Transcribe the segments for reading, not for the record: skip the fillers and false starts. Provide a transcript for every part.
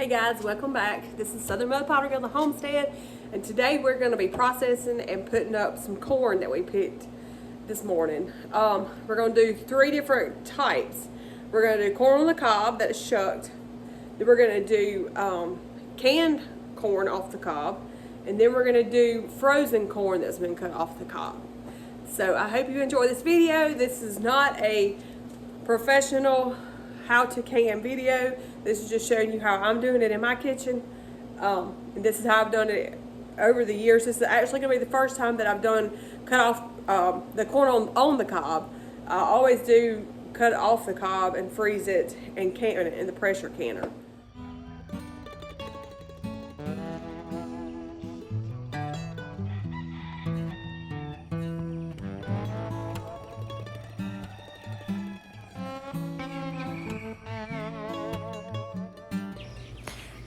Hey guys, welcome back. This is Southern Mother Pottery on the Homestead, and today we're going to be processing and putting up some corn that we picked this morning. We're going to do 3 different types. We're going to do corn on the cob that is shucked. Then we're going to do canned corn off the cob, and then we're going to do frozen corn that's been cut off the cob. So I hope you enjoy this video. This is not a professional how to can video. This is just showing you how I'm doing it in my kitchen, and this is how I've done it over the years. This is actually going to be the first time that I've done cut off the corn on the cob. I always do cut it off the cob and freeze it and can it in the pressure canner.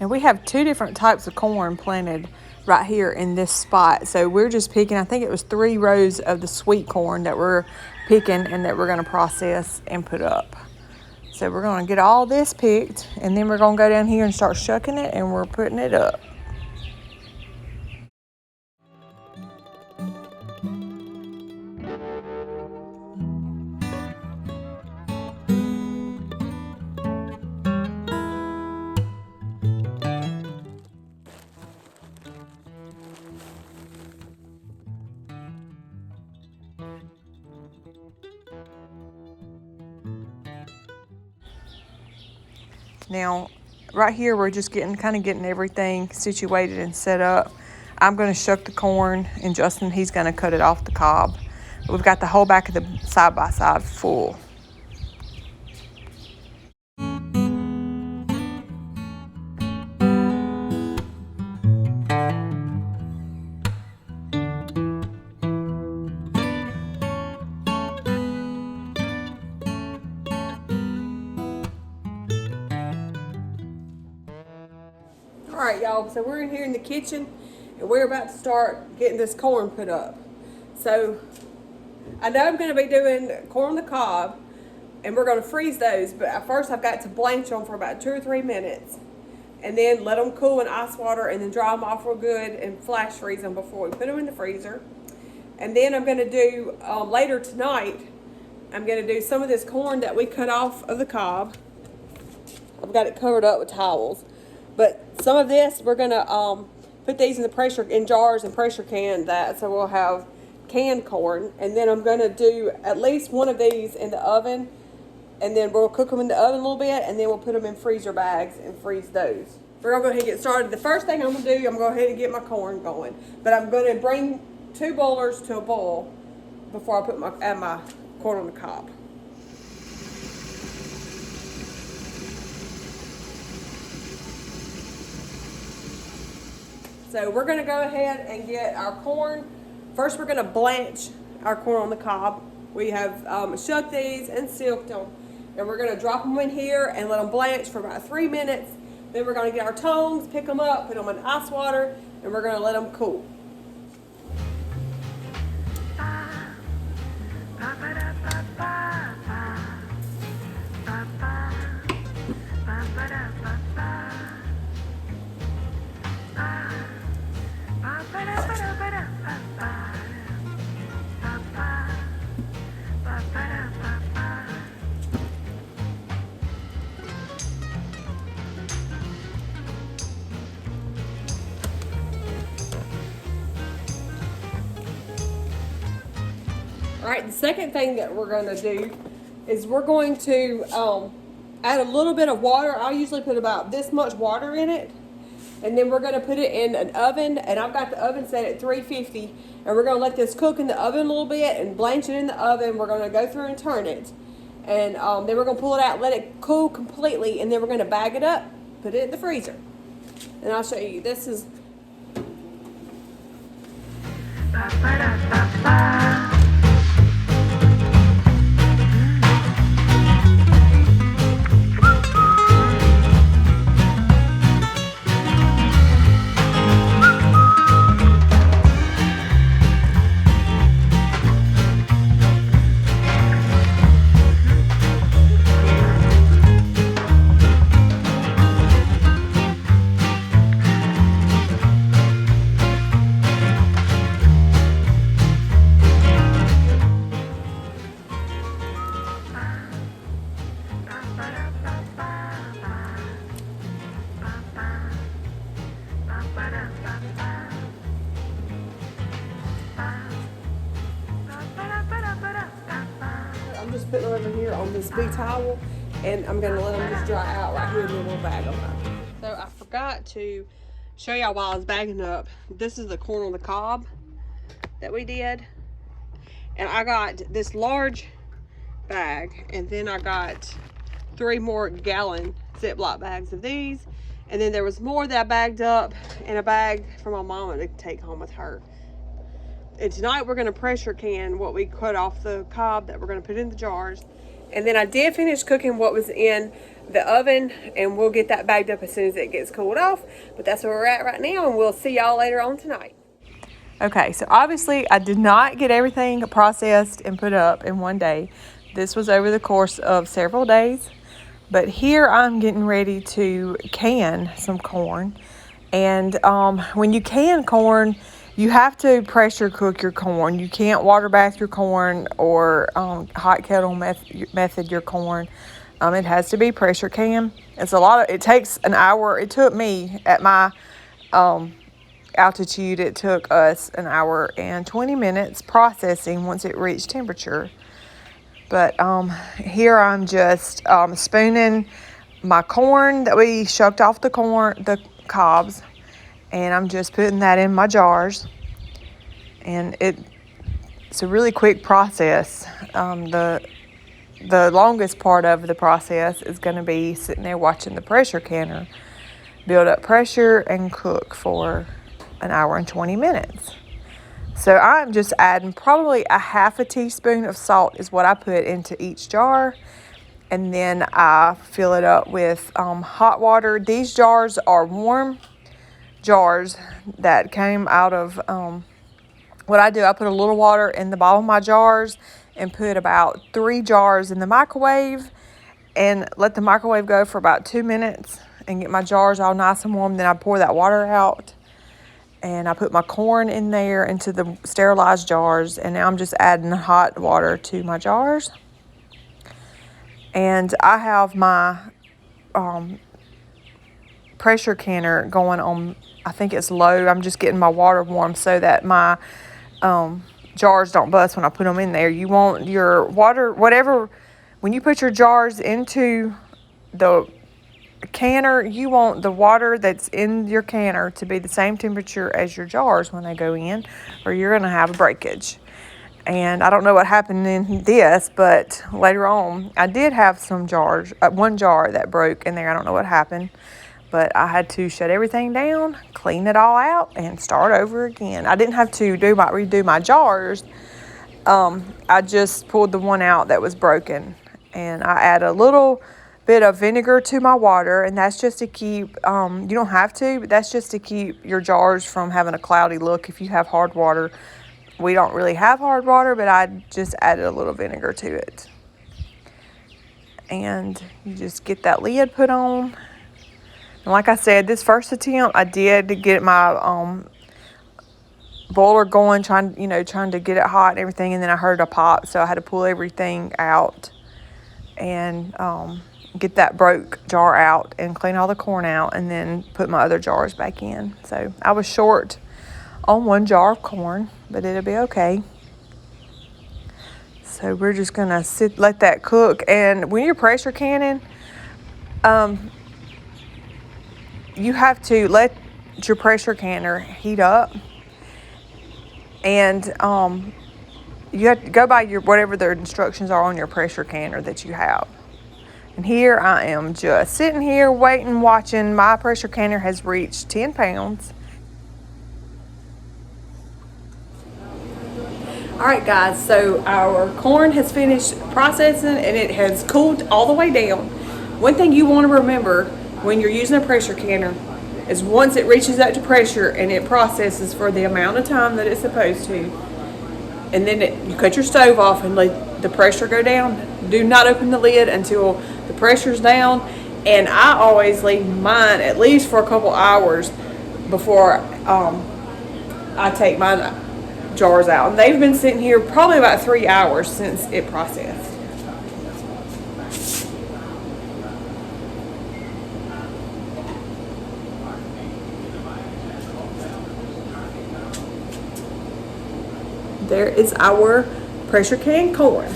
And we have 2 different types of corn planted right here in this spot. So we're just picking, I think it was 3 rows of the sweet corn that we're picking and that we're going to process and put up. So we're going to get all this picked, and then we're going to go down here and start shucking it, and we're putting it up. Now, right here, we're just kind of getting everything situated and set up. I'm going to shuck the corn, and Justin, he's going to cut it off the cob. We've got the whole back of the side-by-side full. Alright y'all, so we're in here in the kitchen and we're about to start getting this corn put up. So I know I'm going to be doing corn on the cob and we're going to freeze those, but at first I've got to blanch them for about 2 or 3 minutes and then let them cool in ice water and then dry them off real good and flash freeze them before we put them in the freezer. And then I'm going to do, later tonight, I'm going to do some of this corn that we cut off of the cob. I've got it covered up with towels. But some of this, we're going to put these in jars and pressure can that, so we'll have canned corn. And then I'm going to do at least one of these in the oven, and then we'll cook them in the oven a little bit, and then we'll put them in freezer bags and freeze those. We're going to go ahead and get started. The first thing I'm going to do, I'm going to go ahead and get my corn going. But I'm going to bring 2 boilers to a boil before I add my corn on the cob. So we're going to go ahead and get our corn. First, we're going to blanch our corn on the cob. We have shucked these and silked them. And we're going to drop them in here and let them blanch for about 3 minutes. Then we're going to get our tongs, pick them up, put them in ice water, and we're going to let them cool. All right, the second thing that we're going to do is we're going to add a little bit of water. I usually put about this much water in it. And then we're going to put it in an oven. And I've got the oven set at 350. And we're going to let this cook in the oven a little bit and blanch it in the oven. We're going to go through and turn it. And then we're going to pull it out, let it cool completely. And then we're going to bag it up, put it in the freezer. And I'll show you. This is... putting them over here on this big towel, and I'm gonna let them just dry out right here, and then we'll bag them up. So I forgot to show y'all while I was bagging up. This is the corn on the cob that we did, and I got this large bag, and then I got 3 more gallon Ziploc bags of these, and then there was more that I bagged up in a bag for my mama to take home with her. And tonight we're going to pressure can what we cut off the cob that we're going to put in the jars. And then I did finish cooking what was in the oven, and we'll get that bagged up as soon as it gets cooled off. But that's where we're at right now, and we'll see y'all later on tonight. Okay, so obviously I did not get everything processed and put up in one day. This was over the course of several days. But here I'm getting ready to can some corn. And when you can corn, you have to pressure cook your corn. You can't water bath your corn or hot kettle method your corn. It has to be pressure can. It takes an hour. It took me at my altitude, it took us an hour and 20 minutes processing once it reached temperature. But here I'm just spooning my corn that we shucked off the cobs, and I'm just putting that in my jars. And it's a really quick process. The longest part of the process is going to be sitting there watching the pressure canner build up pressure and cook for an hour and 20 minutes. So I'm just adding probably a half a teaspoon of salt is what I put into each jar. And then I fill it up with hot water. These jars are warm jars that came out of, what I do, I put a little water in the bottom of my jars and put about 3 jars in the microwave and let the microwave go for about 2 minutes and get my jars all nice and warm. Then I pour that water out. And I put my corn in there into the sterilized jars. And now I'm just adding hot water to my jars. And I have my pressure canner going on, I think it's low. I'm just getting my water warm so that my jars don't bust when I put them in there. You want your water, when you put your jars into the canner, you want the water that's in your canner to be the same temperature as your jars when they go in, or you're going to have a breakage. And I don't know what happened in this, but later on I did have some jars, one jar that broke in there. I don't know what happened, but I had to shut everything down, clean it all out, and start over again. I didn't have to redo my jars. I just pulled the one out that was broken, and I add a little bit of vinegar to my water, and that's just to keep, you don't have to, but that's just to keep your jars from having a cloudy look if you have hard water. We don't really have hard water, but I just added a little vinegar to it. And you just get that lid put on. And like I said, this first attempt, I did to get my boiler going, trying to get it hot and everything, and then I heard a pop, so I had to pull everything out and get that broke jar out and clean all the corn out, and then put my other jars back in. So I was short on 1 jar of corn, but it'll be okay. So we're just gonna let that cook. And when you're pressure canning, you have to let your pressure canner heat up, and you have to go by whatever the instructions are on your pressure canner that you have. And here I am just sitting here waiting, watching. My pressure canner has reached 10 pounds. All right, guys, so our corn has finished processing and it has cooled all the way down. One thing you want to remember when you're using a pressure canner is once it reaches up to pressure and it processes for the amount of time that it's supposed to, and then you cut your stove off and let the pressure go down. Do not open the lid until the pressure's down. And I always leave mine at least for a couple hours before I take my jars out. And they've been sitting here probably about 3 hours since it processed. There is our pressure can corn.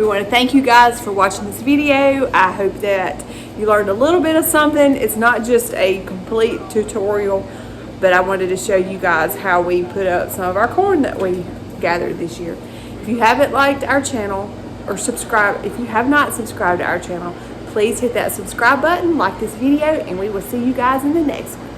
We want to thank you guys for watching this video. I hope that you learned a little bit of something. It's not just a complete tutorial, but I wanted to show you guys how we put up some of our corn that we gathered this year. If you haven't liked our channel or subscribe, if you have not subscribed to our channel, please hit that subscribe button, like this video, and we will see you guys in the next one.